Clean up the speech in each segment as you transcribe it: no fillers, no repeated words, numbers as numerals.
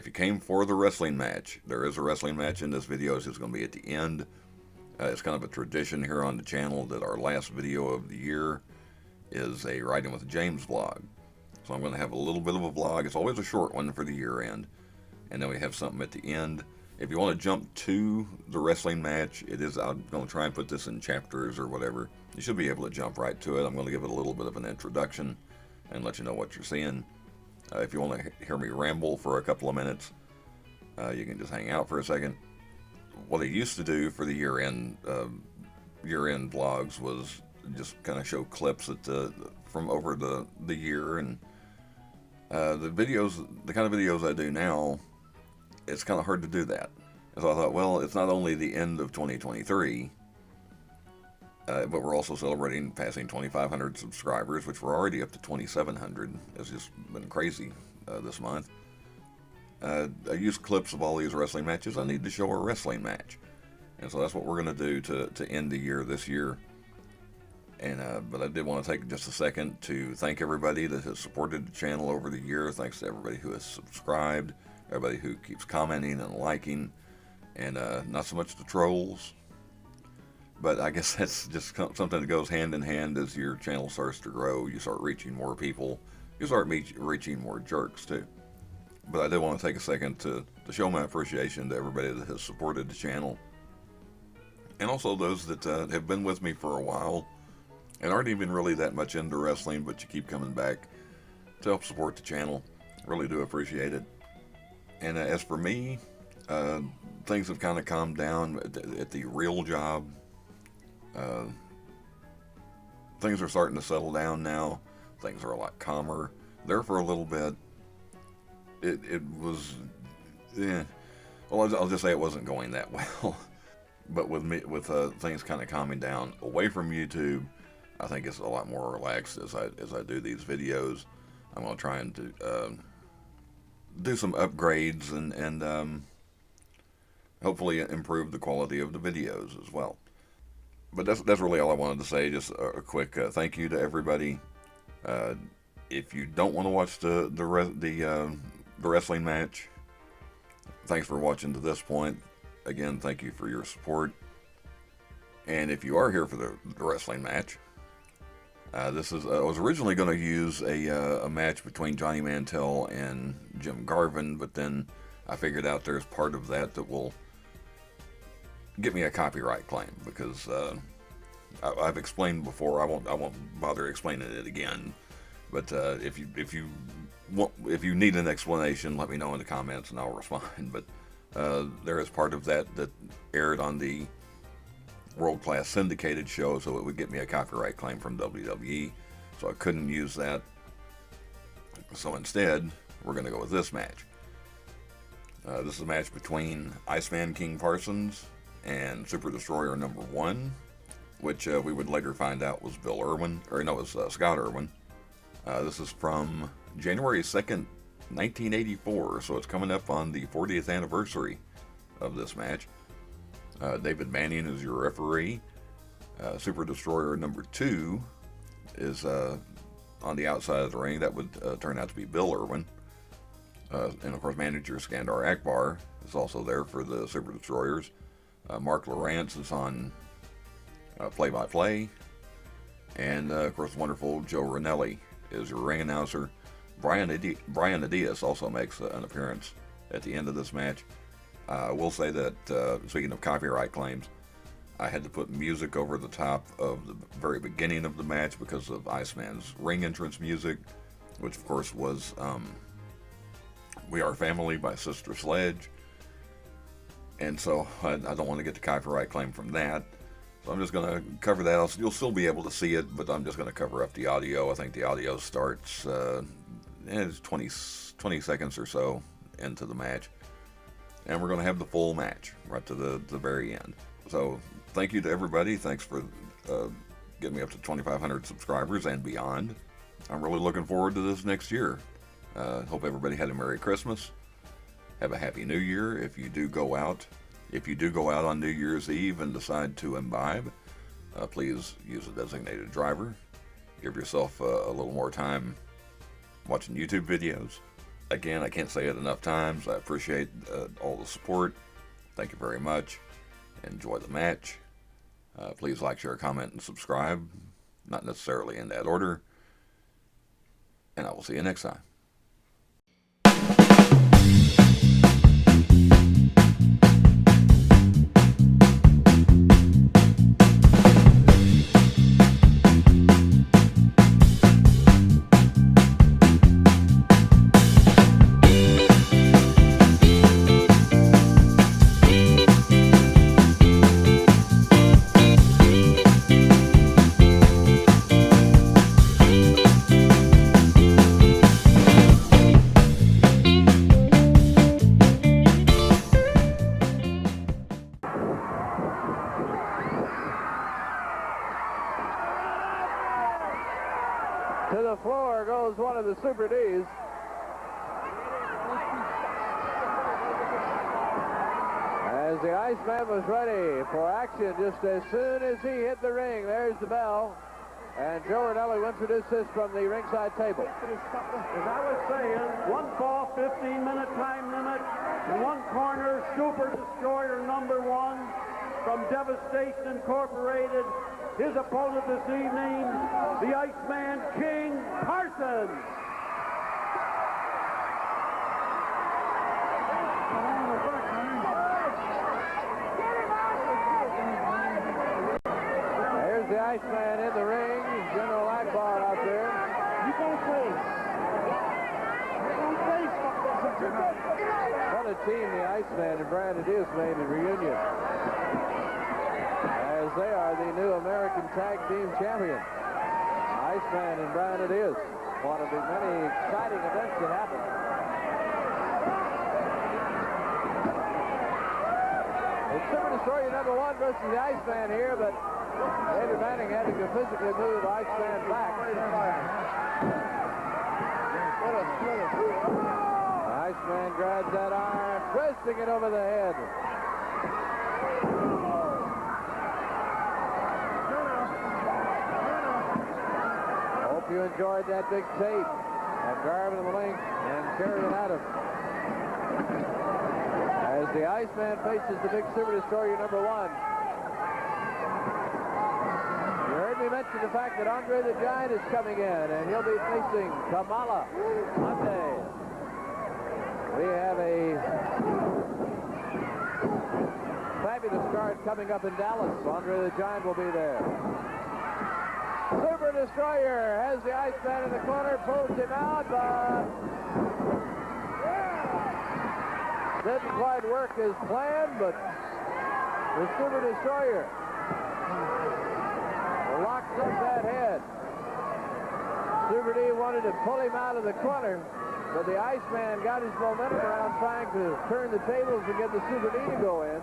if you came for the wrestling match, there is a wrestling match in this video. It's just going to be at the end. It's kind of a tradition here on the channel that our last video of the year is a Riding with James vlog. So I'm going to have a little bit of a vlog. It's always a short one for the year end. And then we have something at the end. If you want to jump to the wrestling match, I'm going to try and put this in chapters or whatever. You should be able to jump right to it. I'm going to give it a little bit of an introduction and let you know what you're seeing. If you want to hear me ramble for a couple of minutes, you can just hang out for a second. What I used to do for the year-end vlogs was just kind of show clips from over the year, and the kind of videos I do now, it's kind of hard to do that. And so I thought, well, it's not only the end of 2023, but we're also celebrating passing 2,500 subscribers, which we're already up to 2,700. It's just been crazy this month. I use clips of all these wrestling matches. I need to show a wrestling match. And so that's what we're going to do to end the year this year. And but I did want to take just a second to thank everybody that has supported the channel over the year. Thanks to everybody who has subscribed, everybody who keeps commenting and liking, and not so much the trolls. But I guess that's just something that goes hand in hand as your channel starts to grow. You start reaching more people. You start reaching more jerks too. But I did want to take a second to show my appreciation to everybody that has supported the channel. And also those that have been with me for a while and aren't even really that much into wrestling, but you keep coming back to help support the channel. Really do appreciate it. And as for me, things have kind of calmed down at the real job. Things are starting to settle down now. Things are a lot calmer. There for a little bit, it was, well, I'll just say it wasn't going that well. But with things kind of calming down away from YouTube, I think it's a lot more relaxed as I do these videos. I'm going to try and do some upgrades and hopefully improve the quality of the videos as well. But that's really all I wanted to say. Just a quick thank you to everybody. If you don't want to watch the wrestling match, thanks for watching to this point. Again, thank you for your support. And if you are here for the wrestling match, I was originally going to use a match between Johnny Mantell and Jim Garvin, but then I figured out there's part of that will get me a copyright claim, because I've explained before. I won't bother explaining it again. But if you need an explanation, let me know in the comments and I'll respond. But there is part of that aired on the World Class syndicated show, so it would get me a copyright claim from WWE. So I couldn't use that. So instead, we're going to go with this match. This is a match between Iceman King Parsons and Super Destroyer number 1, which we would later find out was Scott Irwin. This is from January 2nd, 1984, so it's coming up on the 40th anniversary of this match. David Manning is your referee. Super Destroyer number 2 is on the outside of the ring. That would turn out to be Bill Irwin. And of course, manager Skandar Akbar is also there for the Super Destroyers. Mark Lawrence is on play-by-play. And of course, wonderful Joe Ranelli is your ring announcer. Brian Adias also makes an appearance at the end of this match. I will say that, speaking of copyright claims, I had to put music over the top of the very beginning of the match because of Iceman's ring entrance music, which of course was We Are Family by Sister Sledge. And so I don't want to get the copyright claim from that. So I'm just going to cover that. You'll still be able to see it, but I'm just going to cover up the audio. I think the audio starts 20 seconds or so into the match. And we're going to have the full match right to the very end. So thank you to everybody. Thanks for getting me up to 2,500 subscribers and beyond. I'm really looking forward to this next year. Hope everybody had a Merry Christmas. Have a Happy New Year. If you do go out on New Year's Eve and decide to imbibe, please use a designated driver. Give yourself a little more time watching YouTube videos. Again, I can't say it enough times. I appreciate all the support. Thank you very much. Enjoy the match. Please like, share, comment, and subscribe. Not necessarily in that order. And I will see you next time. To the floor goes one of the Super Ds. As the Iceman was ready for action, just as soon as he hit the ring, there's the bell. And Joe Ranelli will introduce this from the ringside table. As I was saying, one fall, 15-minute time limit. In one corner, Super Destroyer #1 from Devastation Incorporated. His opponent this evening, the Iceman King Parsons. There's the Iceman in the ring. General Akbar out there. What a team the Iceman and Brandon Diaz made in reunion, as they are the new American Tag Team Champions. Iceman and Brandon Diaz, one of the many exciting events that happened. It's Super Destroyer #1 versus the Iceman here, but Andrew Manning had to physically move Iceman back. Iceman grabs that arm, twisting it over the head. Hope you enjoyed that big tape of Garvin and the Link and Kerry and Adam. As the Iceman faces the big Super Destroyer #1. You heard me mention the fact that Andre the Giant is coming in, and he'll be facing Kamala Monday. We have a fabulous card coming up in Dallas. Andre the Giant will be there. Super Destroyer has the Iceman in the corner, pulls him out, but didn't quite work as planned, but the Super Destroyer locks up that head. Super D wanted to pull him out of the corner, but the Iceman got his momentum around trying to turn the tables and get the Super D to go in.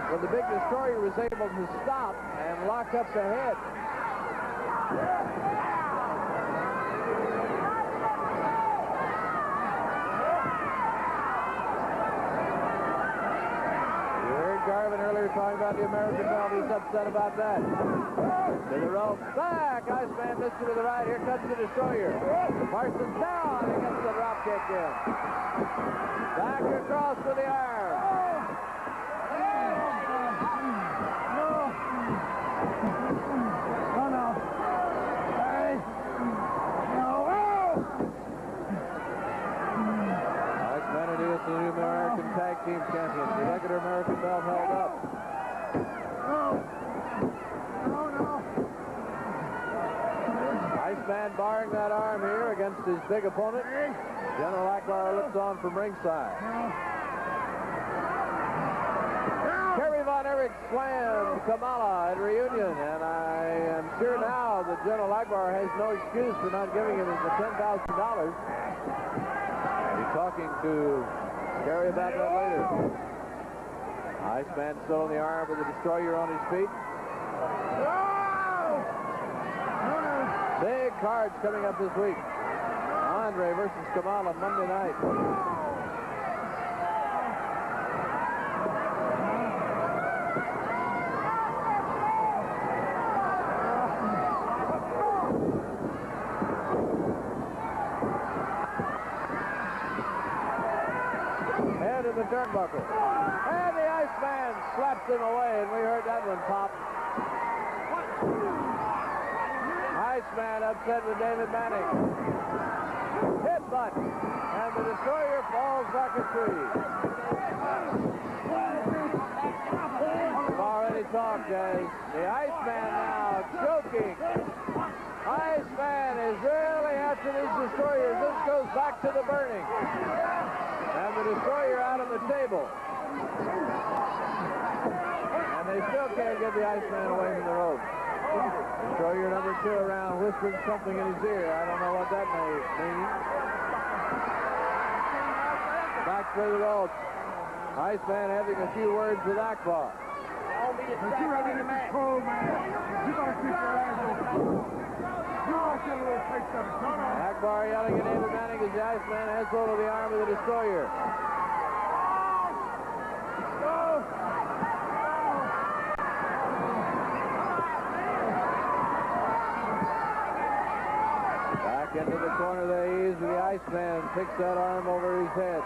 But the big Destroyer was able to stop and lock up the head. You heard Garvin earlier talking about the American belt. He's upset about that. To the rope. Back. Iceman missed it with the right. Here comes the Destroyer. Parsons down. He gets the drop kick in. Back across with the arm. The new American Tag Team Champions. The regular American belt held up. Iceman barring that arm here against his big opponent. General Akbar looks on from ringside. Kerry Von Erich slammed Kamala at reunion, and I am sure now that General Akbar has no excuse for not giving him the $10,000. Talking to Kerry about that later. Iceman still on the arm with the Destroyer on his feet. Big cards coming up this week. Andre versus Kamala Monday night. turnbuckle. And the Iceman slaps him away, and we heard that one pop. Iceman upset with David Manning. Headbutt, and the Destroyer falls like a tree. We've already talked, guys. The Iceman now choking. Iceman is really after these Destroyers. This goes back to the burning. And the Destroyer out on the table. And they still can't get the Iceman away from the rope. Destroyer number 2 around whispering something in his ear. I don't know what that may mean. Back to the ropes. Iceman having a few words with Akbar. Akbar yelling at David Manning as the Iceman has hold of the arm of the Destroyer. Back into the corner there, ease the Iceman picks that arm over his head.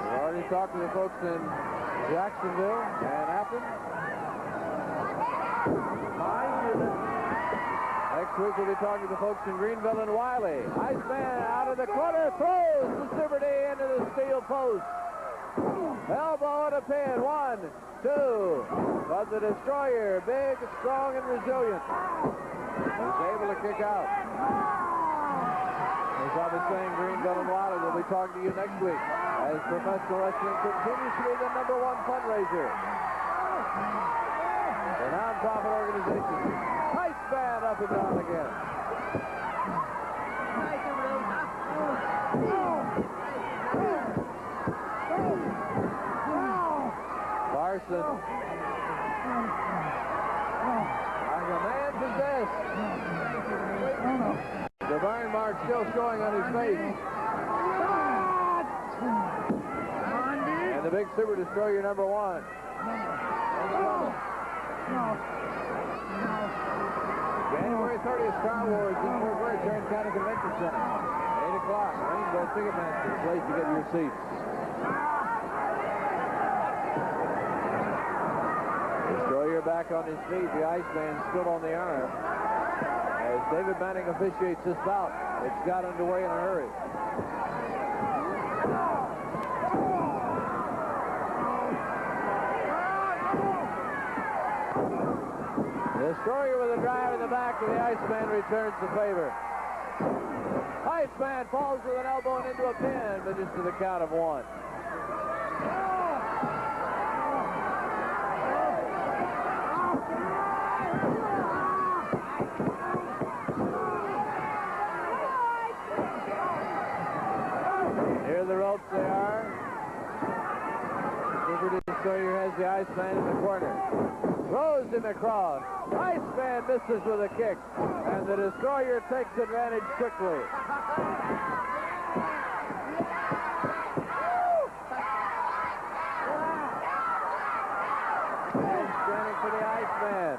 We've already talked to the folks in Jacksonville and Athens. Next week we'll be talking to the folks in Greenville and Wiley. Iceman out of the corner, throws the Super D into the steel post. Elbow and a pin, 1, 2. But the Destroyer, big, strong, and resilient, is able to kick out. As I've been saying, Greenville and Wiley will be talking to you next week as professional wrestling continues to be the #1 fundraiser for non-profit organizations. Iceman up and down again. Parsons. Like a man possessed. The burn mark still showing on his face. And the big Super Destroyer number 1. January 30th, Star Wars in Fort Worth, Tarrant County Convention Center. 8 o'clock. Rainbow Ticketmaster, the place to get your seats. Destroyer back on his feet. The Iceman still on the arm. As David Manning officiates this bout, it's got underway in a hurry. Destroyer with a drive in the back, and the Iceman returns the favor. Iceman falls with an elbow and into a pin, but just to the count of 1. Near the ropes they are. Super Destroyer has the Iceman in the corner. Throws him across. Iceman misses with a kick, and the Destroyer takes advantage quickly. And standing for the Iceman.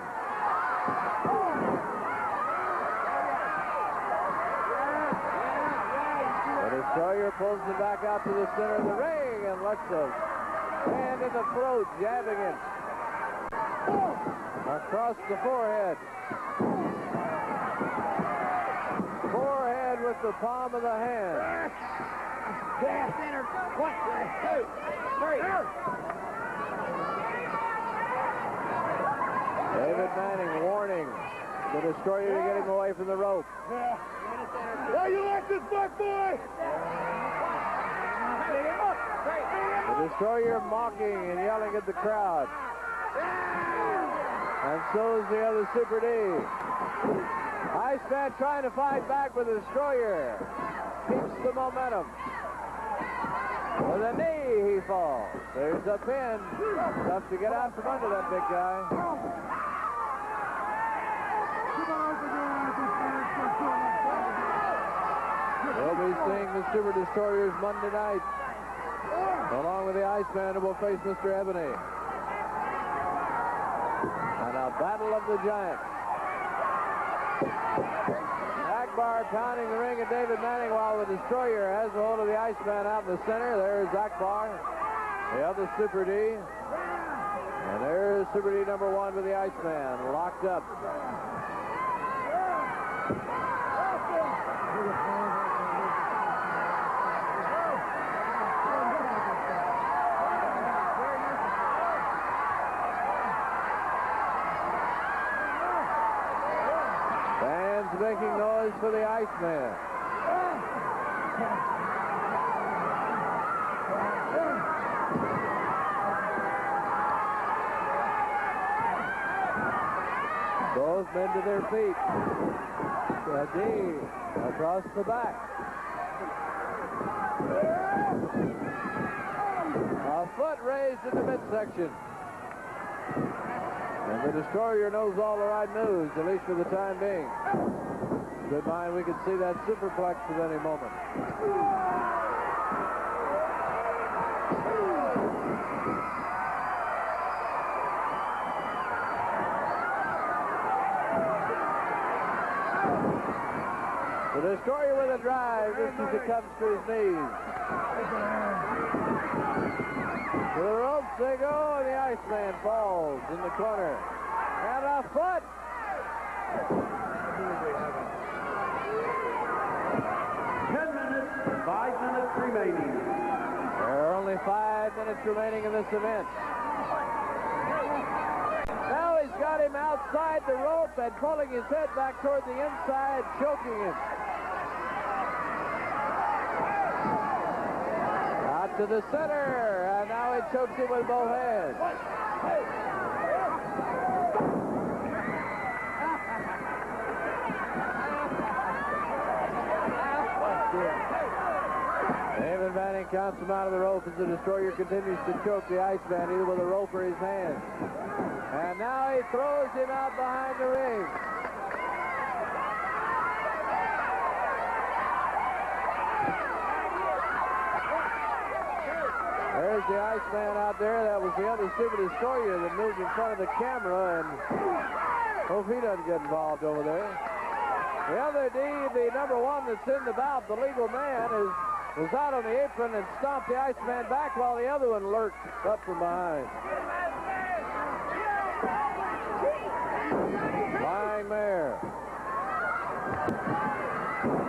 The Destroyer pulls him back out to the center of the ring and lets him hand in the throat, jabbing him across the forehead. Forehead with the palm of the hand. Center. 1, 2, 3. David Manning warning the Destroyer to get him away from the rope. How you like this, black boy? The Destroyer mocking and yelling at the crowd. And so is the other Super D. Iceman trying to fight back with the Destroyer. Keeps the momentum. With a knee, he falls. There's a pin. Tough to get out from under that big guy. We'll be seeing the Super Destroyers Monday night, along with the Iceman, who will face Mr. Ebony. And a battle of the giants. Akbar pounding the ring at David Manning while the Destroyer has a hold of the Iceman out in the center. There's Akbar. The other Super D. And there's Super D number 1 with the Iceman, locked up. Fans making noise for the Iceman. Both men to their feet. A D across the back. A foot raised in the midsection. And the destroyer knows all the right moves, at least for the time being. Good mind, we can see that superplex at any moment. The destroyer with a drive, just as it comes to his knees. To the ropes they go, and the Iceman falls in the corner. And a foot! 10 minutes, 5 minutes remaining. There are only 5 minutes remaining in this event. Now he's got him outside the rope and pulling his head back toward the inside, choking him. Out to the center, and now he chokes him with both hands. David Manning counts him out of the rope as the destroyer continues to choke the Iceman either with a rope or his hands. And now he throws him out behind the ring. There's the Iceman out there. That was the other Super Destroyer that moved in front of the camera, and hope he doesn't get involved over there. The other D, the number 1 that's in the bout, the legal man, was out on the apron and stomped the Iceman back while the other one lurked up from behind. Flying mare.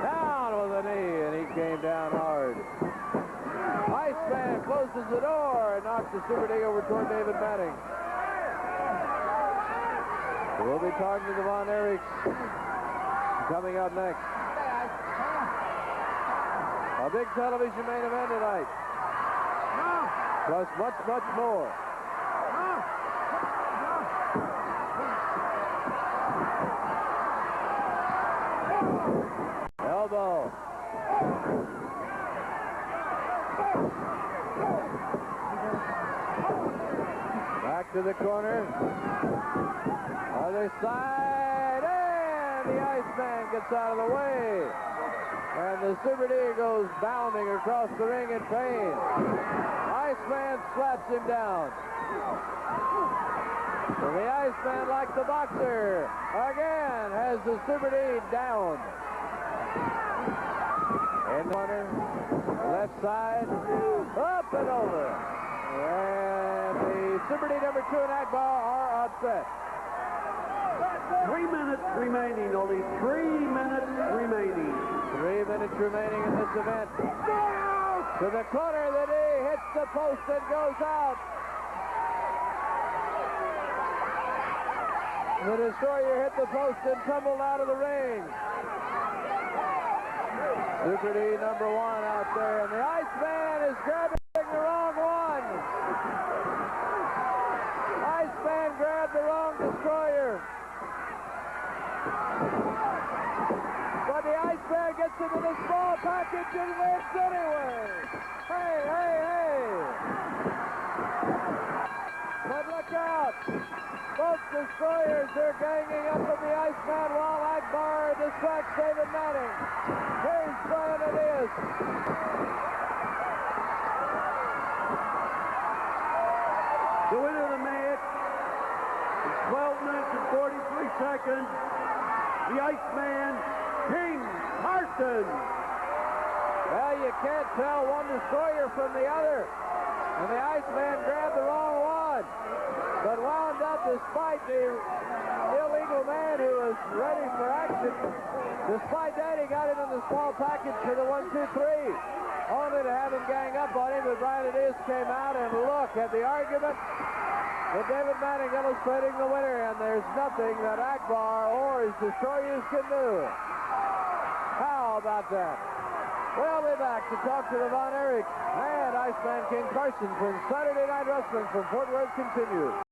Down with a knee, and he came down hard. Iceman closes the door and knocks the Super D over toward David Manning. We'll be talking to the Von Erichs coming up next. A big television main event tonight. Plus much, much more. Elbow. Back to the corner. Other side, and the Iceman gets out of the way. And the Super D goes bounding across the ring in pain. Iceman slaps him down. And the Iceman, like the boxer, again has the Super D down. In the corner, left side, up and over. And the Super D number 2 and Akbar are upset. 3 minutes remaining, only 3 minutes remaining. 3 minutes remaining in this event. To the corner, the D hits the post and goes out. The Destroyer hit the post and tumbled out of the ring. Super D number 1 out there, and the Iceman is grabbing the wrong one. Iceman grabbed the wrong Destroyer. But the Iceman gets into the small package and wins anyway. Hey, hey, hey. But look out. Both Destroyers are ganging up on the Iceman while Akbar distracts David Manning. Here's Brian it is. The winner of the match is 12 minutes and 43 seconds. The Iceman, King Parsons. Well, you can't tell one Destroyer from the other. And the Iceman grabbed the wrong one, but wound up despite the illegal man who was ready for action. Despite that, he got it in the small package for the 1-2-3. Only to have him gang up on him, but Brian Adiz came out, and look at the argument with David Manning illustrating the winner, and there's nothing that Akbar or his destroyers can do. How about that? We'll be back to talk to the Von Erich and Iceman King Parsons when Saturday Night Wrestling from Fort Worth continues.